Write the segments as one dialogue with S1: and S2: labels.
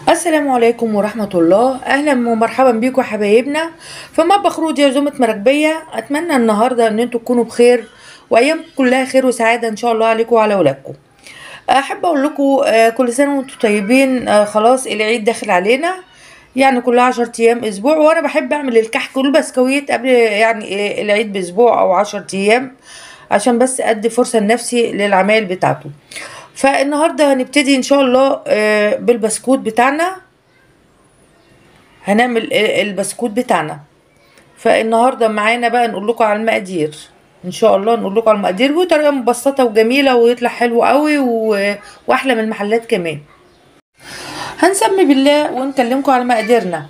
S1: السلام عليكم ورحمة الله. أهلا ومرحبا بيكم يا حبايبنا في مطبخ رودي عزومة مراكبية. أتمنى النهاردة أن انتوا تكونوا بخير وأيامكم كلها خير وسعادة إن شاء الله عليكم وعلى أولادكم. أحب أقول لكم كل سنة وانتوا طيبين. خلاص العيد داخل علينا، يعني كلها 10 أيام أسبوع، وأنا بحب أعمل الكحك والبسكويت قبل يعني العيد بأسبوع أو 10 أيام عشان بس أدي فرصة لنفسي للعمايل بتاعته. فالنهارده هنبتدي ان شاء الله بالبسكوت بتاعنا. هنعمل البسكوت بتاعنا. فالنهارده معانا بقى نقول لكم على المقادير. ان شاء الله نقول لكم على المقادير بطريقه مبسطه وجميله ويطلع حلو قوي واحلى من المحلات كمان. هنسمي بالله ونكلمكم على مقاديرنا.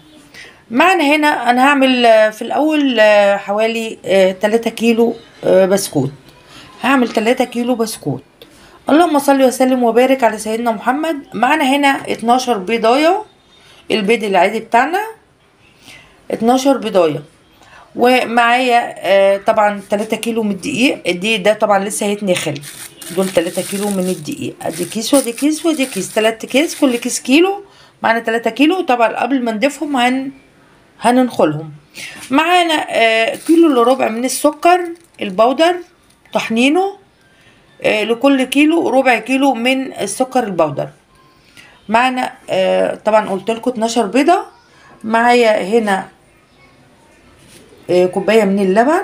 S1: معنا هنا انا هعمل في الاول حوالي 3 كيلو بسكوت. هعمل 3 كيلو بسكوت. اللهم صل وسلم وبارك على سيدنا محمد. معنا هنا 12 بيضايه، البيض العادي بتاعنا 12 بيضايه. ومعايا طبعا 3 كيلو من الدقيق ده طبعا لسه هيتنخل. دول 3 كيلو من الدقيق، ادي كيس ودي كيس ودي كيس، 3 كيس، كل كيس كيلو. معانا 3 كيلو. طبعا قبل ما نضيفهم هننخلهم. معانا كيلو الا ربع من السكر البودر طحنينه. لكل كيلو ربع كيلو من السكر البودر. معانا طبعا قلت لكم 12 بيضه. معايا هنا كوبايه من اللبن.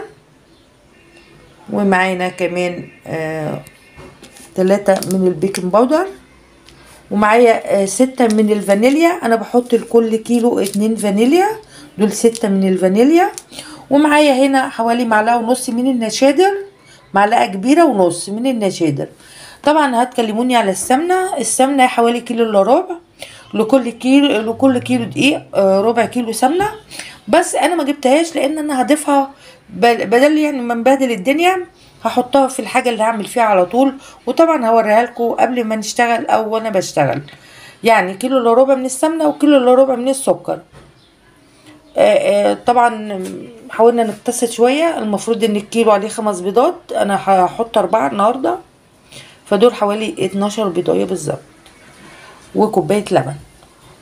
S1: ومعانا كمان 3 من البيكنج باودر. ومعايا 6 من الفانيليا. انا بحط لكل كيلو 2 فانيليا، دول 6 من الفانيليا. ومعايا هنا حوالي معلقه ونص من النشادر، معلقه كبيره ونص من النشادر. طبعا هتكلموني على السمنه حوالي كيلو الا ربع. لكل كيلو دقيق ربع كيلو سمنه. بس انا ما جبتهاش لان انا هضيفها بدل يعني ما نبهدل الدنيا. هحطها في الحاجه اللي هعمل فيها على طول. وطبعا هوريها لكم قبل ما نشتغل او وانا بشتغل. يعني كيلو الا ربع من السمنه وكيلو الا ربع من السكر. طبعا حاولنا نقتصد شويه. المفروض ان الكيلو عليه 5 بيضات، انا هحط 4 النهارده، فدول حوالي 12 بيضايه بالظبط. وكوبايه لبن.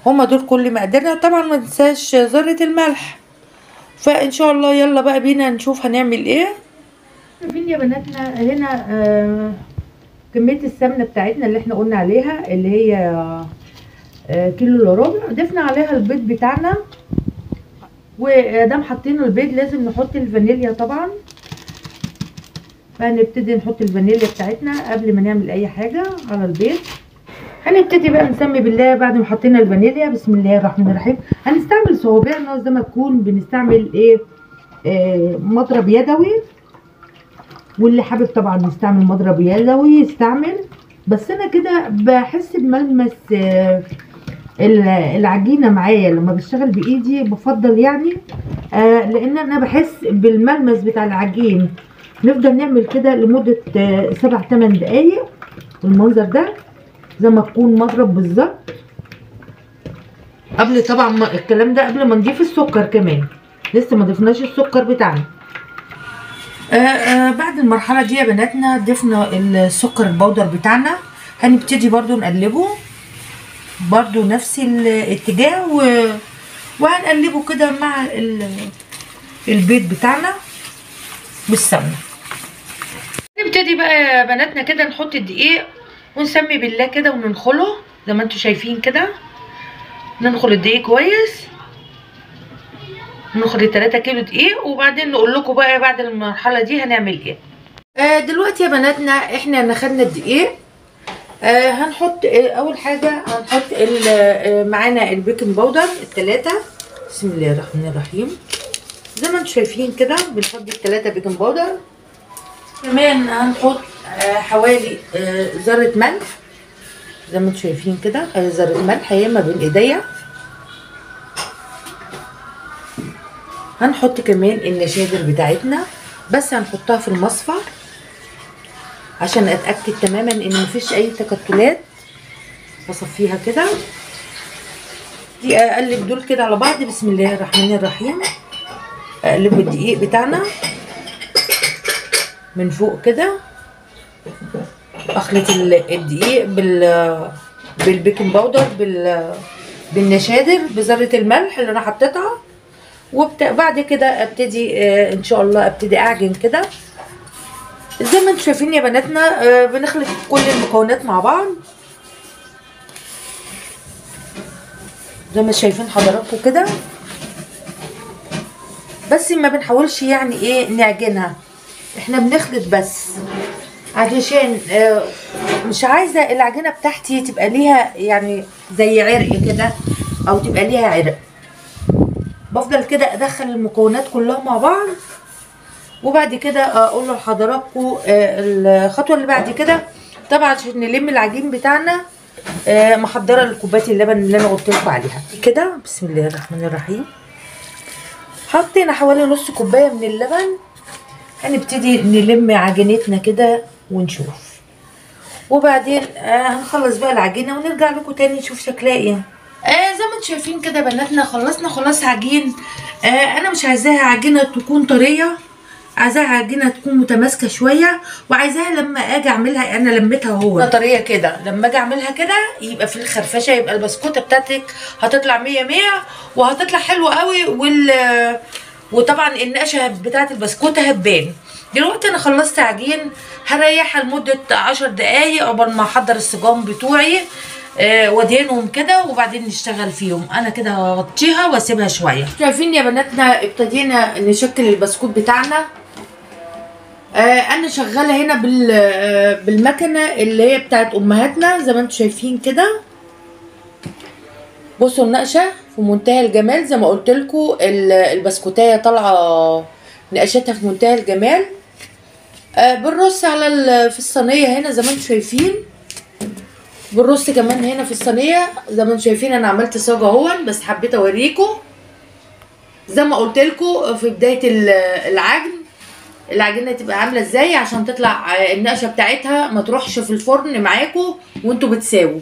S1: هما دول كل مقاديرنا. طبعا ما ننساش ذره الملح. فان شاء الله يلا بقى بينا نشوف هنعمل ايه. شايفين يا بناتنا هنا كميه السمنه بتاعتنا اللي احنا قلنا عليها اللي هي كيلو الا ربع. ضفنا عليها البيض بتاعنا. ودام حاطين البيض لازم نحط الفانيليا طبعا. فهنبتدي نحط الفانيليا بتاعتنا قبل ما نعمل اي حاجه على البيض. هنبتدي بقى نسمي بالله بعد ما حطينا الفانيليا. بسم الله الرحمن الرحيم. هنستعمل صوابعنا زي ما تكون بنستعمل مضرب يدوي. واللي حابب طبعا يستعمل مضرب يدوي يستعمل. بس انا كده بحس بملمس العجينه معايا لما بشتغل بايدي بفضل يعني لان انا بحس بالملمس بتاع العجين. نفضل نعمل كده لمده 7-8 دقايق بالمنظر ده زي ما تكون مضرب بالظبط. قبل طبعا الكلام ده قبل ما نضيف السكر كمان، لسه ما ضفناش السكر بتاعنا. بعد المرحله دي يا بناتنا ضفنا السكر البودر بتاعنا. هنبتدي برضو نقلبه برضو نفس الاتجاه وهنقلبه كده مع البيض بتاعنا بالسمنه. نبتدي بقى يا بناتنا كده نحط الدقيق ونسمي بالله كده وننخله زي ما انتم شايفين كده. ننخل الدقيق كويس. ننخل 3 كيلو دقيق وبعدين نقول لكم بقى بعد المرحله دي هنعمل ايه. دلوقتي يا بناتنا احنا نخلنا الدقيق. هنحط اول حاجه هنحط معانا البيكنج باودر ال3. بسم الله الرحمن الرحيم. زي ما انتم شايفين كده بنحط ال3 بيكنج باودر. كمان هنحط حوالي ذره ملح زي ما انتم شايفين كده. ذره ملح هي ما بين ايديا. هنحط كمان النشادر بتاعتنا بس هنحطها في المصفى عشان اتاكد تماما ان مفيش اي تكتلات. بصفيها كده. دي اقلب دول كده على بعض. بسم الله الرحمن الرحيم. اقلب الدقيق بتاعنا من فوق كده. اخلط الدقيق بالبيكنج باودر بالنشادر بذره الملح اللي انا حطيتها. وبعد كده ابتدي ان شاء الله ابتدي اعجن كده زي ما انتم شايفين يا بناتنا. بنخلط كل المكونات مع بعض زي ما شايفين حضراتكم كده، بس ما بنحاولش يعني ايه نعجنها، احنا بنخلط بس علشان مش عايزه العجينه بتاعتي تبقى ليها يعني زي عرق كده او تبقى ليها عرق. بفضل كده ادخل المكونات كلها مع بعض، وبعد كده اقول لحضراتكم الخطوه اللي بعد كده. طبعا عشان نلم العجين بتاعنا محضره الكوبايه اللبن اللي انا قلت لكم عليها كده. بسم الله الرحمن الرحيم. حطينا حوالي نص كوبايه من اللبن. هنبتدي نلم عجينتنا كده ونشوف، وبعدين هنخلص بقى العجينه ونرجع لكم تاني نشوف شكلها ايه. زي ما انتم شايفين كده بناتنا خلصنا خلاص عجين. انا مش عايزاها عجينه تكون طريه، عايزاها عجينه تكون متماسكه شويه، وعايزاها لما اجي اعملها انا لميتها اهو طريه كده، لما اجي اعملها كده يبقى في الخرفشه، يبقى البسكوته بتاعتك هتطلع 100 100 وهتطلع حلوه قوي. وطبعا النقشه بتاعت البسكوته هتبان. دلوقتي انا خلصت عجين، هريحها لمده 10 دقايق قبل ما احضر الصجام بتوعي وادهنهم كده، وبعدين نشتغل فيهم. انا كده هغطيها واسيبها شويه. شايفين يا بناتنا ابتدينا نشكل البسكوت بتاعنا. انا شغاله هنا بالمكنه اللي هي بتاعت امهاتنا زي ما انتم شايفين كده. بصوا النقشه في منتهى الجمال زي ما قلت لكم، البسكوتايه طالعه نقشتها في منتهى الجمال. بنرص على في الصينيه هنا زي ما انتم شايفين، بنرص كمان هنا في الصينيه زي ما انتم شايفين. انا عملت صاجه اهون بس حبيت اوريكم زي ما قلت لكم في بدايه العجن العجينه تبقى عامله ازاي عشان تطلع النقشه بتاعتها ما تروحش في الفرن معاكم وانتوا بتساووا،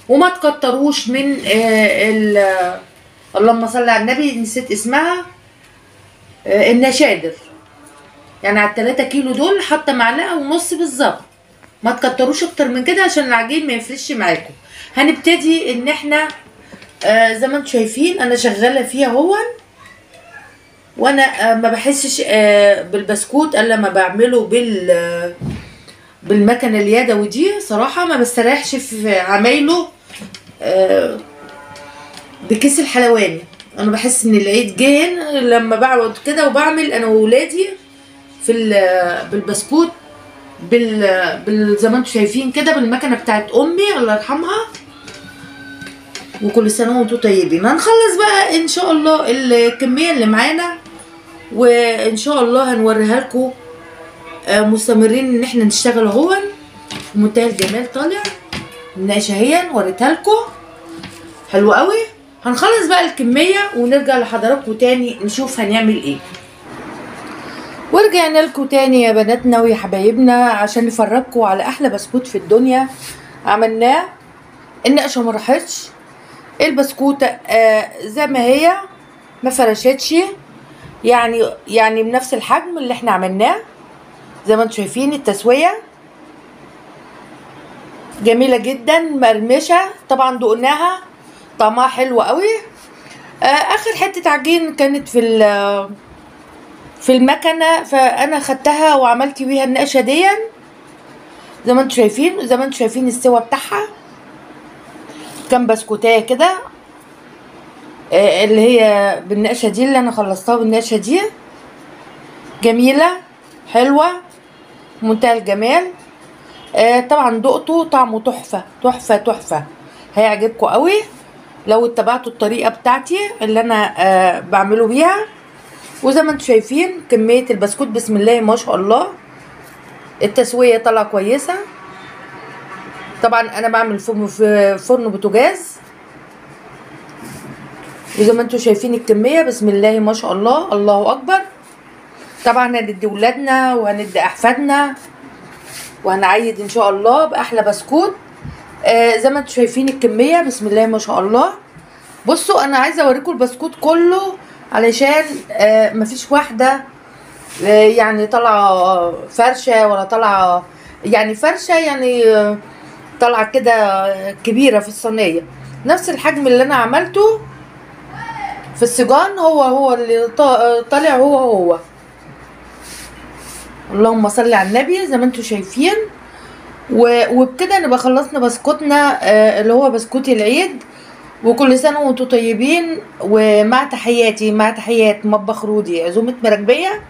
S1: وما تكتروش من اللهم صل على النبي نسيت اسمها، النشادر. يعني على ال3 كيلو دول حاطه معلقه ونص بالظبط، ما تكتروش اكتر من كده عشان العجين ما يفرش معاكم. هنبتدي ان احنا زي ما انتم شايفين انا شغاله فيها اهون، وانا ما بحسش بالبسكوت الا لما بعمله بالمكنه اليدوي دي. صراحه ما بستريحش في عمايله بكيس الحلواني. انا بحس ان العيد جه لما بقعد كده وبعمل انا وولادي في بالبسكوت زي ما انتم شايفين كده بالمكنه بتاعت امي الله يرحمها. وكل سنه وانتم طيبين. هنخلص بقى ان شاء الله الكميه اللي معانا، وان شاء الله هنوريها لكم مستمرين ان احنا نشتغل اهون في منتهى الجمال. طالع النقشه اهي وريتها لكم حلو قوي. هنخلص بقى الكميه ونرجع لحضراتكم تاني نشوف هنعمل ايه. ورجعنا لكم تاني يا بناتنا ويا حبايبنا عشان نفرجكم على احلى بسكوت في الدنيا عملناه. النقشه ما راحتش، البسكوته زي ما هي ما فرشتش، يعني بنفس الحجم اللي احنا عملناه زي ما انتم شايفين. التسويه جميله جدا مرمشه، طبعا دقناها طعمها حلو قوي. اخر حته عجين كانت في المكنه، فانا خدتها وعملت بيها النقشه دي زي ما انتم شايفين. زي ما انتم شايفين السوا بتاعها كام بسكوتايه كده اللي هي بالنقشه دي اللي انا خلصتها بالنقشه دي. جميله حلوه منتهى الجمال. طبعا دقته طعمه تحفه تحفه تحفه، هيعجبكم قوي لو اتبعتوا الطريقه بتاعتي اللي انا بعمله بيها. وزي ما انتم شايفين كميه البسكوت بسم الله ما شاء الله، التسويه طالعه كويسه. طبعا انا بعمل في فرن بوتاجاز، وزي ما انتم شايفين الكميه بسم الله ما شاء الله الله اكبر. طبعا هندي ولادنا وهندي احفادنا وهنعيد ان شاء الله باحلى بسكوت. زي ما انتم شايفين الكميه بسم الله ما شاء الله. بصوا انا عايزه اوريكم البسكوت كله علشان مفيش واحده يعني طالعه فرشه ولا طالعه يعني فرشه، يعني طالعه كده كبيره في الصينيه. نفس الحجم اللي انا عملته في السجان هو اللي طالع هو. اللهم صل على النبي زي ما انتوا شايفين. وبكده نبقى خلصنا بسكوتنا اللي هو بسكوت العيد. وكل سنه وانتم طيبين، ومع تحيات مطبخ رودي عزومه مراكبيه.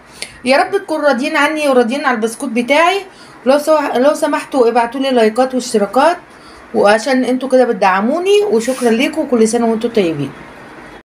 S1: يا رب تكونوا راضيين عني وراضيين على البسكوت بتاعي. لو سمحتوا ابعتوا لي لايكات واشتراكات، وعشان انتوا كده بتدعموني، وشكرا لكم وكل سنه وانتم طيبين.